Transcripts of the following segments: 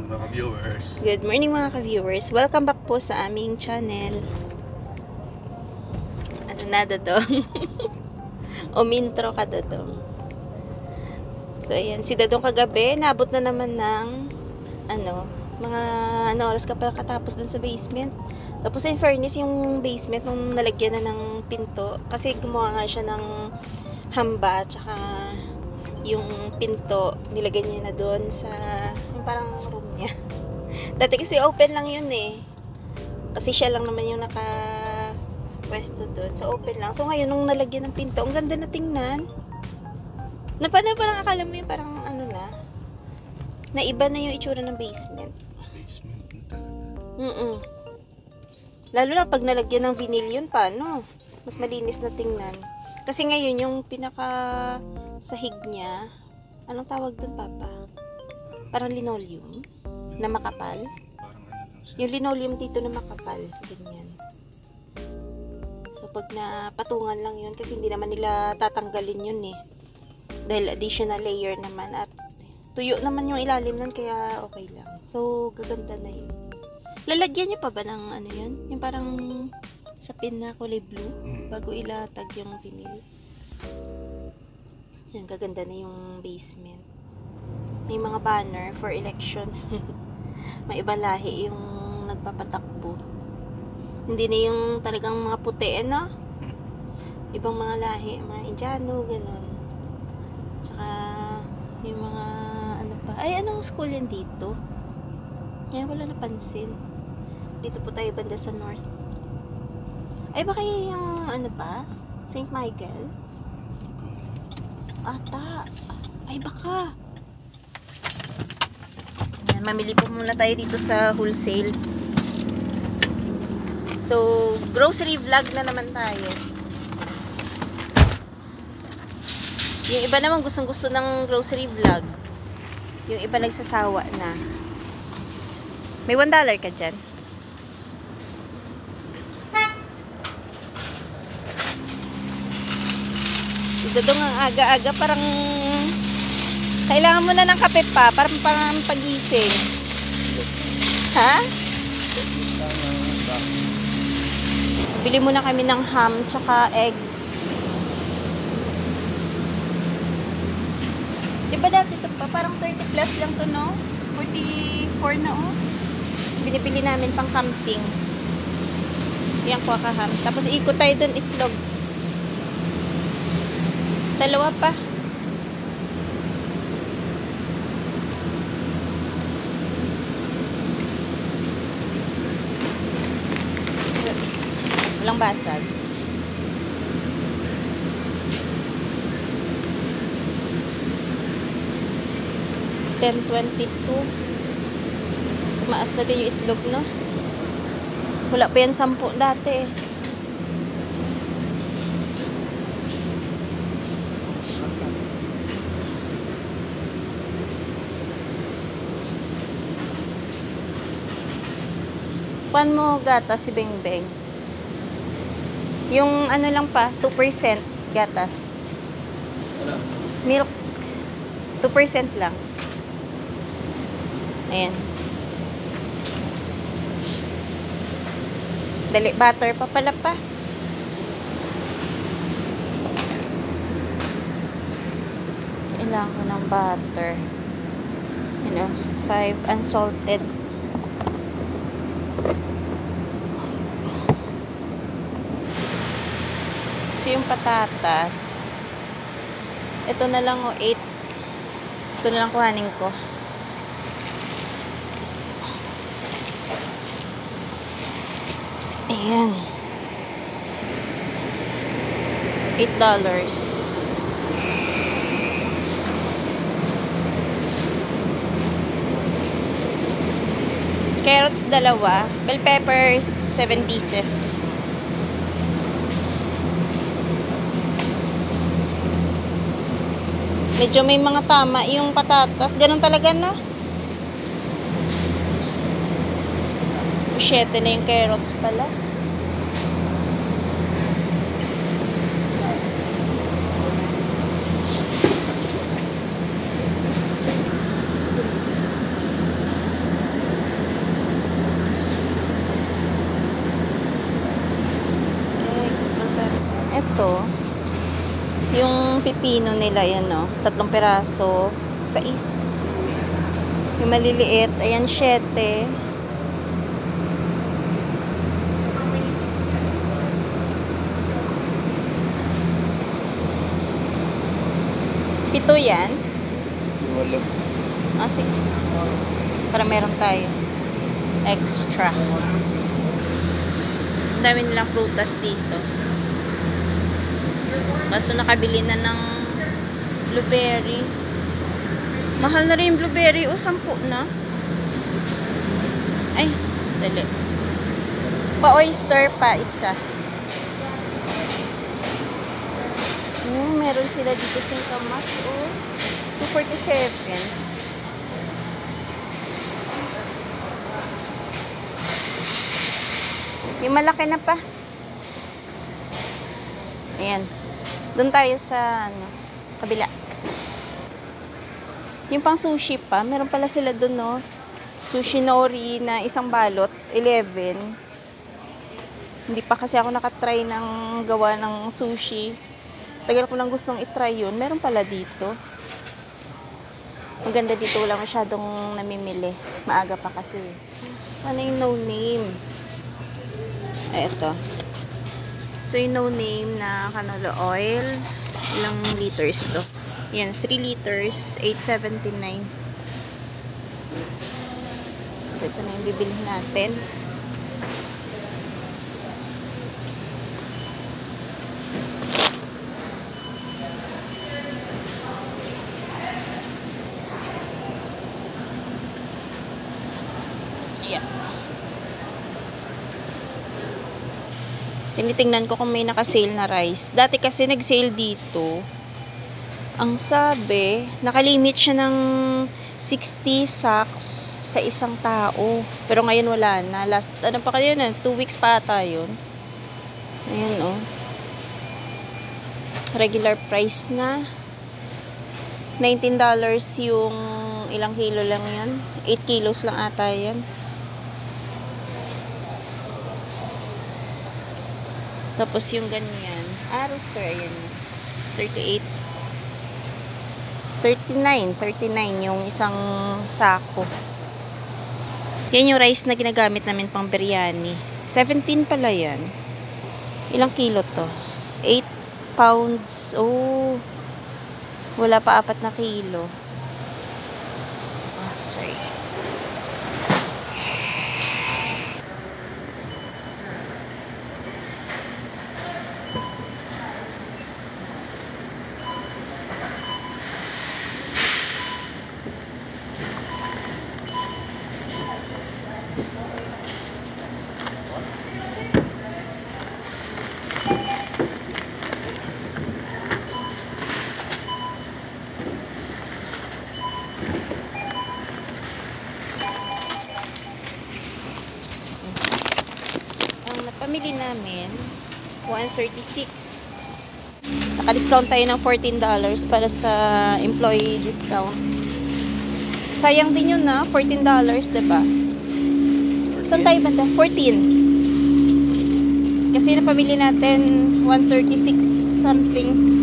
morning mga viewers. Good morning mga ka-viewers. Welcome back po sa aming channel. Ano na Dadong? Umintro ka Dadong. So ayan, si Dadong kagabi, nabot na naman ng mga oras ka pala katapos dun sa basement. Tapos in fairness, yung basement nung nalagyan na ng pinto, kasi gumawa nga siya ng hamba, tsaka yung pinto, nilagay niya na doon sa yung parang room niya. Dati kasi open lang yun eh. Kasi siya lang naman yung naka-pwesto doon. So open lang. So ngayon, nung nalagyan ng pinto, ang ganda na tingnan. Parang akala mo yung parang na iba na yung itsura ng basement. Basement talaga. Lalo na pag nalagyan ng vinyl yun, paano? Mas malinis na tingnan. Kasi ngayon, yung pinaka sahig niya, anong tawag dun, Papa? Parang linoleum na makapal. Parang lang siya. Yung linoleum dito na makapal, ganyan. So pag napatungan lang yun, kasi hindi naman nila tatanggalin yun eh. Dahil additional layer naman at tuyo naman yung ilalim nun, kaya okay lang. So gaganda na yun. Lalagyan niyo pa ba ng yun? Yung parang sapin na kulay blue bago ilatag yung vinyl. Yan, gaganda na yung basement. May mga banner for election. May ibang lahi yung nagpapatakbo. Hindi na yung talagang mga puti, no? Ibang mga lahi, mga Indiano, ganun. Tsaka yung mga anong school yan dito? Ngayon wala napansin. Dito po tayo banda sa north. Ay baka yung St. Michael? Ata. Ay baka. Ayan, mamili po muna tayo dito sa wholesale. So, grocery vlog na naman tayo. Yung iba naman gustong-gusto ng grocery vlog. Yung iba nagsasawa na. May $1 ka dyan? Dadong ang aga-aga, parang kailangan mo na ng kape pa, parang pagising. Ha? Bili muna kami ng ham tsaka eggs. Diba dati ito pa? Parang 30 plus lang to, no? 44 na, oh. Binibili namin pang camping. Yan, kuha ka ham. Tapos ikot tayo dun, itlog. Dalawa pa. Walang basag. $10.22. Tumaas na din yung itlog, no? Wala pa yan 10 dati. Pan mo gatas si Bengbeng. Yung lang pa, 2% gatas. Milk. 2% lang. Ayan. Dali, butter pa pala pa. Kailangan ko ng butter. 5 unsalted. So yung patatas, ito na lang 8. Ito na lang kuhanin ko. Ayan. $8. Carrots 2. Bell peppers 7 pieces. Medyo may mga tama yung patatas. Ganun talaga, no? 7 na yung carrots pala. pipino nila, yan no. 3 piraso, 6. Yung maliliit, ayan, 7. Pito yan. Wala. Ah, sige. Para meron tayo. Extra. Ang dami nilang prutas dito. Kaso nakabili na ng blueberry. Mahal na rin yung blueberry. O, 10 na. Ay, dali. Pa-oyster pa, isa. Meron sila dito sa kamas. Oh, 247. Yung malaki na pa. Ayan. Doon tayo sa kabila. Yung pang sushi pa, meron pala sila doon, no? Sushi nori na isang balot, 11. Hindi pa kasi ako nakatry ng gawa ng sushi. Tagal ko lang gustong itry yun. Meron pala dito. Maganda dito, wala masyadong namimili. Maaga pa kasi. Sana yung no name. Ay, ito. So, yung no name na canola oil. Ilang liters to? Yan, 3 liters, 8.79. So, ito na yung bibilihin natin. Yeah. Tinitingnan ko kung may naka-sale na rice. Dati kasi nag-sale dito. Ang sabi, nakalimit siya ng 60 sacks sa isang tao. Pero ngayon wala na. Last, ano pa kayo na? 2 weeks pa ata yun. Ayan, oh. Regular price na. $19 yung ilang kilo lang yan. 8 kilos lang ata yan. Tapos yung ganyan. Rooster, ayan. 38. 39 yung isang sako. Yan yung rice na ginagamit namin pang biryani. 17 pala yan. Ilang kilo to? 8 pounds. Oh. Wala pa 4 na kilo. Ah, sorry. Pamili namin 136. Naka-discount tayo ng $14 para sa employee discount. Sayang din yun na, $14, diba? Saan tayo banda? 14. Kasi napamili natin 136 something.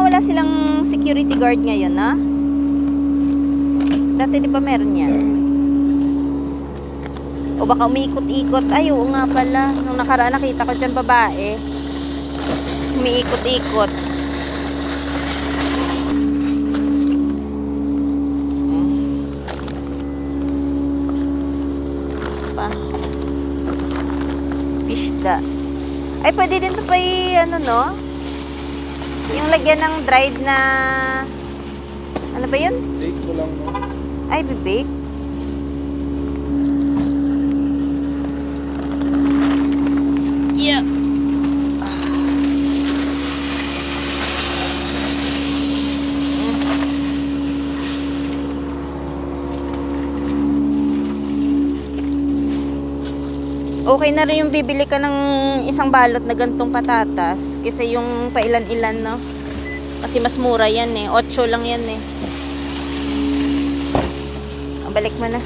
Wala silang security guard ngayon, ha? Dati di ba meron yan? O baka umiikot-ikot. Ay, oo nga pala. Nung nakaraan nakita ko dyan babae. Umiikot-ikot. Pa. Pishda. Ay, pwede din ito pa ano, no? Yung lagyan ng dried na... Ano ba yun? Bake mo lang mo. Ay, bibake. Yeah. Okay na rin yung bibili ka ng isang balot na gantong patatas kasi yung pailan-ilan, no? Kasi mas mura yan eh. 8 lang yan eh. Balik mo na.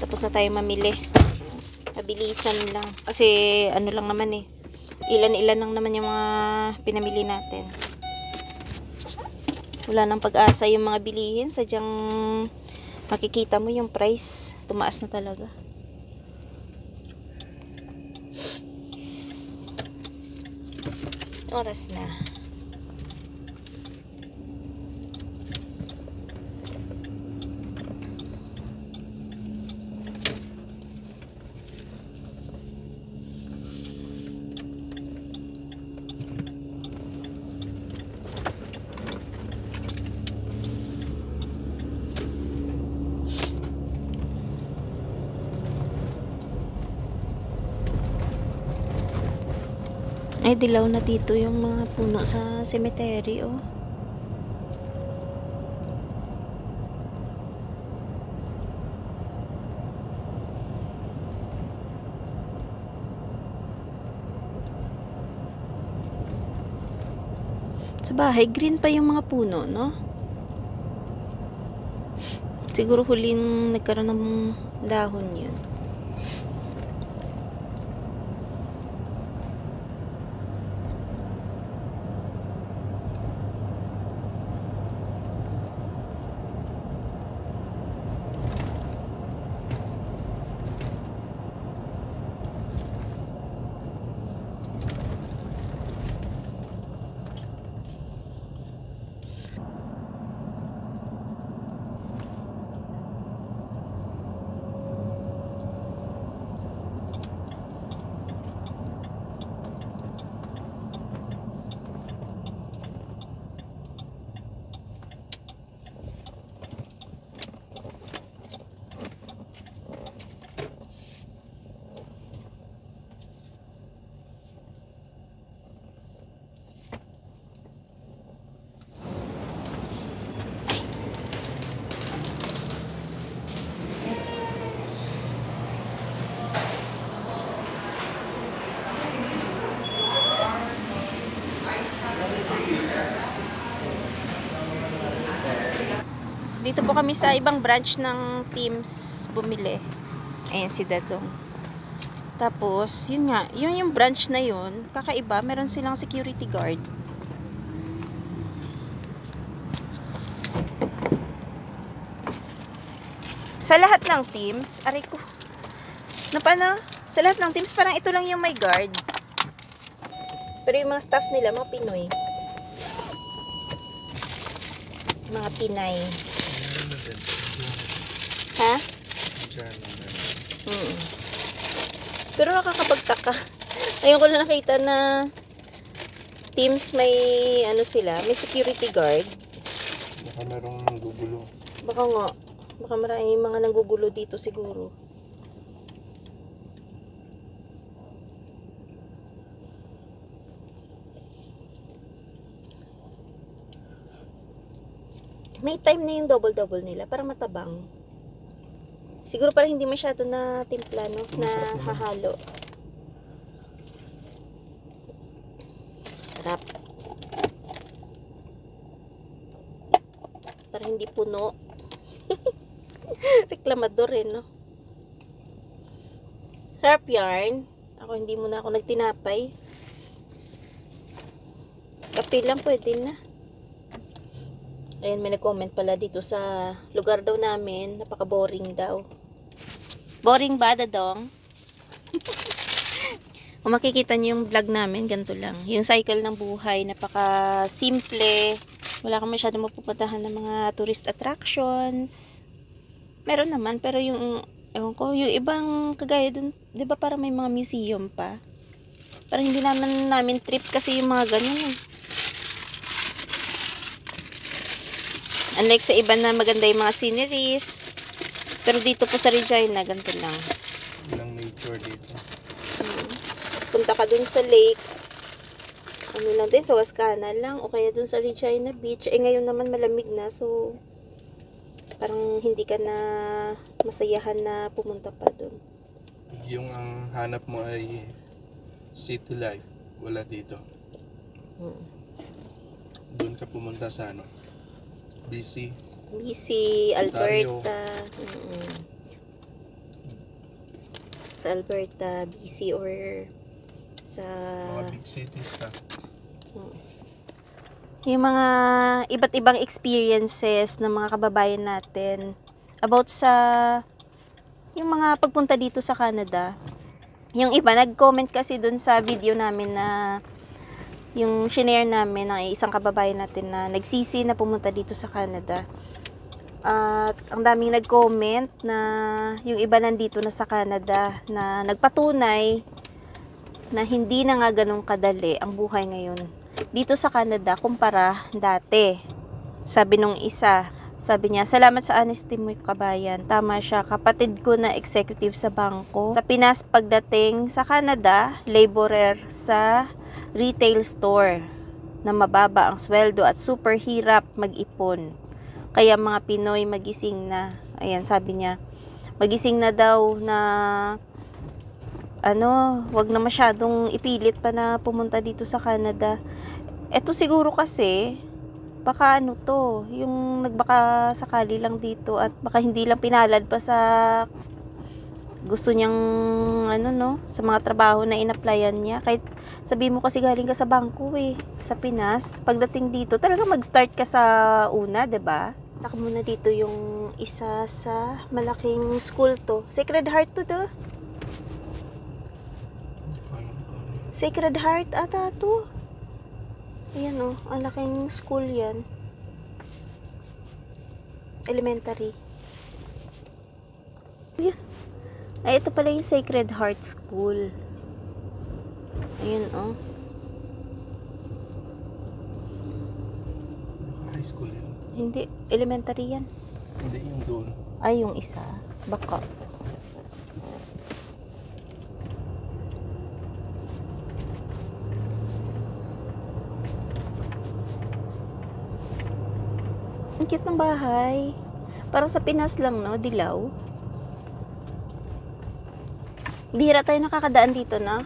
Tapos na tayo mamili. Mabilisan lang. Kasi ano lang naman eh. Ilan-ilan lang naman yung mga pinamili natin. Wala nang pag-asa yung mga bilihin. Sadyang makikita mo yung price. Tumaas na talaga. Oras na. Ay, dilaw na dito yung mga puno sa cemetery, oh. Sa bahay, green pa yung mga puno, no? Siguro huling nagkaroon ng dahon yun. Dito po kami sa ibang branch ng Teams bumili. Ayan si Dadong. Tapos, yun nga, yun yung branch na yun, kakaiba, meron silang security guard. Sa lahat ng Teams, aray ko, sa lahat ng Teams, parang ito lang yung may guard. Pero yung mga staff nila, mga Pinoy. Mga Pinay. Ha? Pero nakakapagtaka. Ayun ko na nakita na Teams may ano sila, may security guard. Baka merong nanggugulo. Baka nga. Baka maraming mga nanggugulo dito siguro. May time na yung double-double nila. Parang matabang. Siguro parang hindi masyado na timpla, no? Na hahalo. Sarap. Parang hindi puno. Reklamador eh, no? Sarap yarn. Ako hindi muna ako nagtinapay. Kape lang pwede na. Ayun, may nag-comment pala dito sa lugar daw namin. Napaka-boring daw. Boring ba, Dadong? Kung makikita niyo yung vlog namin, ganito lang. Yung cycle ng buhay, napaka-simple. Wala kang masyadong mapupuntahan ng mga tourist attractions. Meron naman, pero yung, ewan ko, yung ibang kagaya dun, di ba parang may mga museum pa? Parang hindi namin trip kasi yung mga ganyan eh. Unlike sa iba na maganda yung mga sceneries. Pero dito po sa Regina, ganito lang. Walang nature dito. Punta ka dun sa lake. ano lang din, sa Wascana lang, o kaya dun sa Regina Beach. Eh, ngayon naman malamig na, so, parang hindi ka na masayahan na pumunta pa dun. Yung ang hanap mo ay city life, wala dito. Doon ka pumunta sa ano? BC. BC, Ontario. Alberta. Sa Alberta, BC, or sa... Mga big cities ka. Yung mga iba't ibang experiences ng mga kababayan natin about sa yung mga pagpunta dito sa Canada. Yung iba, nag-comment kasi dun sa video namin na yung shinare namin ng isang kababayan natin na nagsisi na pumunta dito sa Canada. At ang daming nag-comment na yung iba nandito na sa Canada na nagpatunay na hindi na nga ganun kadali ang buhay ngayon dito sa Canada kumpara dati. Sabi nung isa, sabi niya, salamat sa honesty mo, kabayan. Tama siya, kapatid ko na executive sa bangko. Sa Pinas, pagdating sa Canada, laborer sa retail store na mababa ang sweldo at super hirap mag-ipon. Kaya mga Pinoy magising na. Ayan, sabi niya, magising na daw na wag na masyadong ipilit pa na pumunta dito sa Canada. Eto siguro kasi, baka yung nagbaka sakali lang dito at baka hindi lang pinalad pa sa gusto niyang, sa mga trabaho na in-applyan niya. Kahit sabihin mo kasi galing ka sa bangko sa Pinas, pagdating dito, talaga mag-start ka sa una, 'di ba? Taka muna dito yung isa sa malaking school to. Sacred Heart to. Sacred Heart ata to. Ayan ang laking school yan. Elementary. Ayan. Ay, ito pala yung Sacred Heart School. Ayun High school yun. Hindi, elementary yan. Hindi yung doon. Ay, yung isa. Baka. Ang cute ng bahay. Parang sa Pinas lang, no? Dilaw. Bihira tayo nakakadaan dito, no?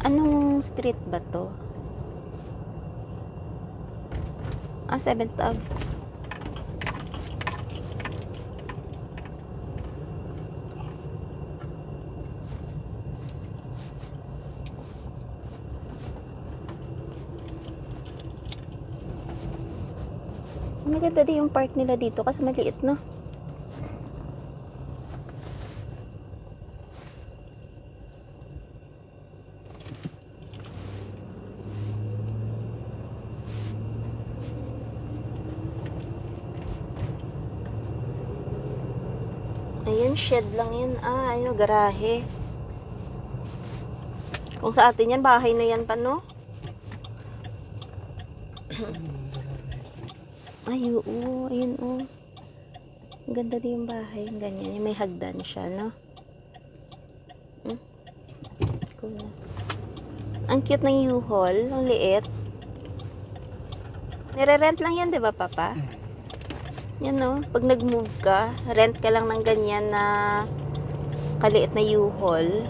Anong street ba to? 7th Ave. Maganda din yung park nila dito kasi maliit, no? Ayun, shed lang yan. Garahe. Kung sa atin yan, bahay na yan pa, no? Ay, oo. Ayun, oo. Ang ganda din yung bahay. Ganyan. Yung may hagdan siya, no? Cool. Ang cute ng U-Haul. Ang liit. Nire-rent lang yan, di ba, Papa? Yan, no? Pag nag-move ka, rent ka lang ng ganyan na kaliit na U-Haul.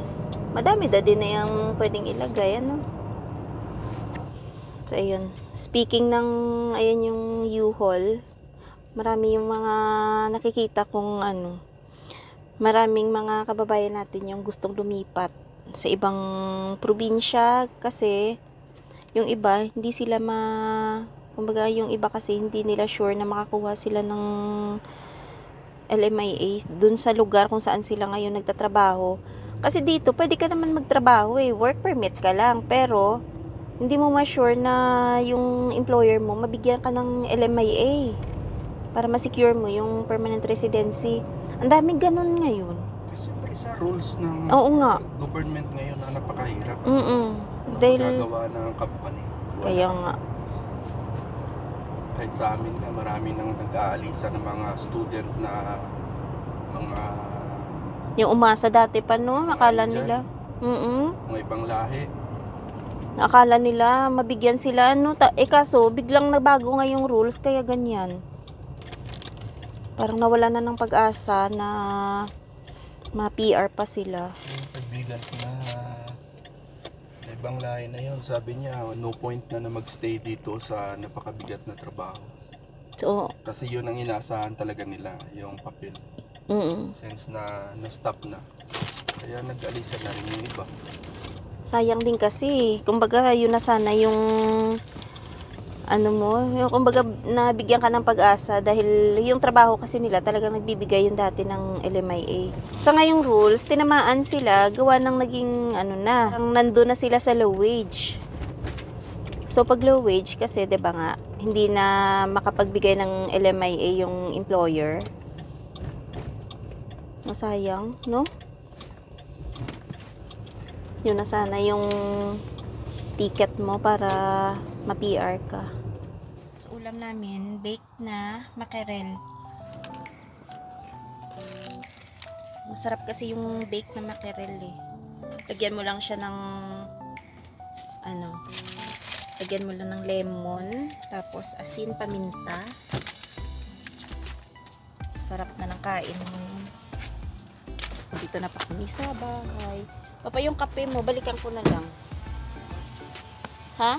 Madami din na yung pwedeng ilagay, ano? So, ayun. Speaking ng, ayan yung U-Haul, marami yung mga nakikita kong, maraming mga kababayan natin yung gustong lumipat sa ibang probinsya kasi yung iba, hindi sila kumbaga yung iba kasi hindi nila sure na makakuha sila ng LMIA dun sa lugar kung saan sila ngayon nagtatrabaho. Kasi dito, pwede ka naman magtrabaho work permit ka lang, pero hindi mo ma-sure na yung employer mo mabigyan ka ng LMIA para ma-secure mo yung permanent residency. Ang daming ganun ngayon. Kasi sa rules ng government ngayon na napakahirap. Dahil Nagagawa ng company. kaya nga. Kahit sa amin nga, marami nang nag-aalisa ng mga student na mga Yung umasa dati pa, no? Akala Dyan. nila. Mga ibang lahi. Akala nila mabigyan sila, no? Kaso, biglang nabago nga yung rules, kaya ganyan. Parang nawala na ng pag-asa na ma-PR pa sila. Yung kaibigan ko na ibang lahi na yun, sabi niya, no point na magstay dito sa napakabigat na trabaho. So, Kasi yun ang inaasahan talaga nila, yung papel. Since na-stop na. Kaya nag-alisan na rin yung iba. sayang din kasi. Kumbaga, yun na sana yung yung kumbaga nabigyan ka ng pag-asa dahil yung trabaho kasi nila talagang nagbibigay yung dati ng LMIA. So ngayong rules, tinamaan sila, gawa ng naging nandun na sila sa low wage. So pag low wage kasi 'di ba nga, hindi na makapagbigay ng LMIA yung employer. O sayang, no? Yun na sana yung ticket mo para ma-PR ka. So, ulam namin, baked na mackerel. Masarap kasi yung baked na mackerel eh. Lagyan mo lang siya ng lagyan mo lang ng lemon, tapos asin, paminta. Sarap na ng kain mo. Dito na pa kami sa bahay. Papa, yung kape mo, balikan ko na lang. Ha?